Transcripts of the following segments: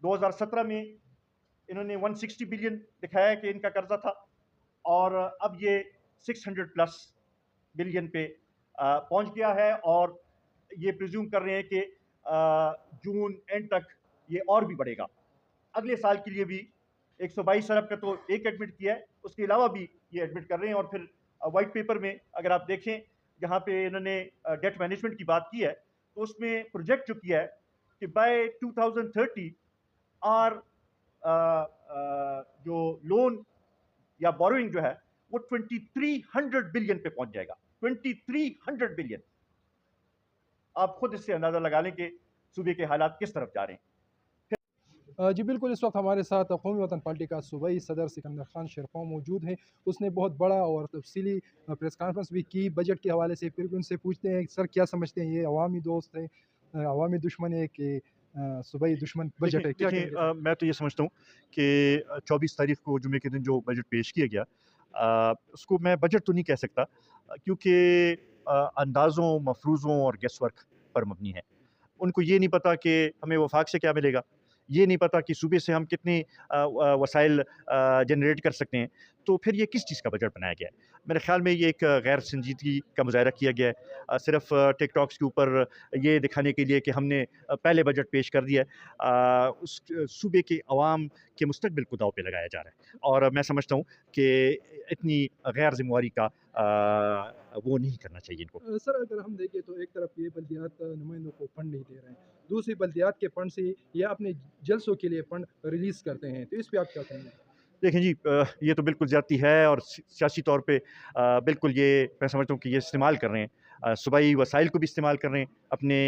2017 में इन्होंने 160 बिलियन दिखाया कि इनका कर्जा था, और अब ये 600 प्लस बिलियन पे पहुंच गया है, और ये प्रिज्यूम कर रहे हैं कि जून एंड तक ये और भी बढ़ेगा। अगले साल के लिए भी 122 अरब का तो एक एडमिट किया है, उसके अलावा भी ये एडमिट कर रहे हैं। और फिर वाइट पेपर में अगर आप देखें, जहाँ पे इन्होंने डेट मैनेजमेंट की बात की है, तो उसमें प्रोजेक्ट जो किया है कि बाय 2030 और जो लोन या बोरोइंग जो है वो 2300 बिलियन पे पहुंच जाएगा। 2300 बिलियन। आप खुद इससे अंदाजा लगा लें कि सूबे के हालात किस तरफ जा रहे हैं। जी बिल्कुल, इस वक्त हमारे साथ कौमी वतन पार्टी का सूबाई सदर सिकंदर खान शेरपाव मौजूद हैं। उसने बहुत बड़ा और तफसीली प्रेस कॉन्फ्रेंस भी की बजट के हवाले से। फिर भी उनसे पूछते हैं सर क्या समझते हैं, ये अवामी दोस्त है, अवामी दुश्मन है कि सूबाई दुश्मन बजट है, क्या कहेंगे? मैं तो ये समझता हूँ कि 24 तारीख को जुमे के दिन जो बजट पेश किया गया, उसको मैं बजट तो नहीं कह सकता, क्योंकि अंदाज़ों, मफरूज़ों और गेस वर्क पर मबनी है। उनको ये नहीं पता कि हमें वफाक से क्या मिलेगा, ये नहीं पता कि सूबे से हम कितने वसाइल जनरेट कर सकते हैं। तो फिर ये किस चीज़ का बजट बनाया गया है? मेरे ख़्याल में ये एक गैर संजीदगी का मुज़ाहरा किया गया है, सिर्फ़ टिकटॉक्स के ऊपर ये दिखाने के लिए कि हमने पहले बजट पेश कर दिया है। उस सूबे के अवाम के मुस्तकबिल को दाँव पे लगाया जा रहा है, और मैं समझता हूँ कि इतनी गैर ज़िम्मेवारी का वो नहीं करना चाहिए इनको। सर अगर हम देखें तो एक तरफ ये बल्दियात नुमाइंदों को फंड नहीं दे रहे हैं, दूसरी बल्दियात के फंड से ये अपने जलसों के लिए फंड रिलीज़ करते हैं, तो इस पे आप क्या कहेंगे? देखें जी, ये तो बिल्कुल ज़्यादती है, और सियासी तौर पे बिल्कुल ये मैं समझता हूँ कि ये इस्तेमाल कर रहे हैं, सूबाई वसाइल को भी इस्तेमाल कर रहे हैं अपने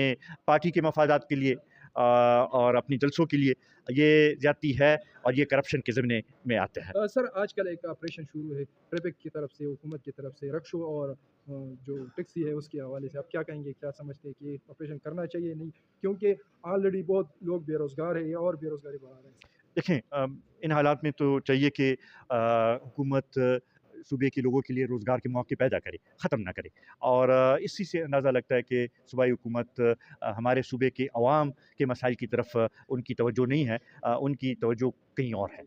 पार्टी के मफादात के लिए, और अपनी जलसों के लिए। ये ज़्यादती है, और ये करप्शन के ज़िम्ने में आता है। सर आजकल एक ऑपरेशन शुरू है ट्रैफिक की तरफ से, हुकूमत की तरफ से, रक्शों और जो टैक्सी है उसके हवाले से आप क्या कहेंगे, क्या समझते हैं कि ये ऑपरेशन करना चाहिए नहीं? क्योंकि ऑलरेडी बहुत लोग बेरोज़गार हैं, ये और बेरोज़गारी बढ़ा रहे हैं। देखें, इन हालात में तो चाहिए कि हुकूमत सूबे के लोगों के लिए रोज़गार के मौके पैदा करे, ख़त्म ना करे। और इसी से अंदाज़ा लगता है कि सूबाई हुकूमत हमारे सूबे के अवाम के मसाइल की तरफ उनकी तवज्जो नहीं है, उनकी तवज्जो कहीं और है।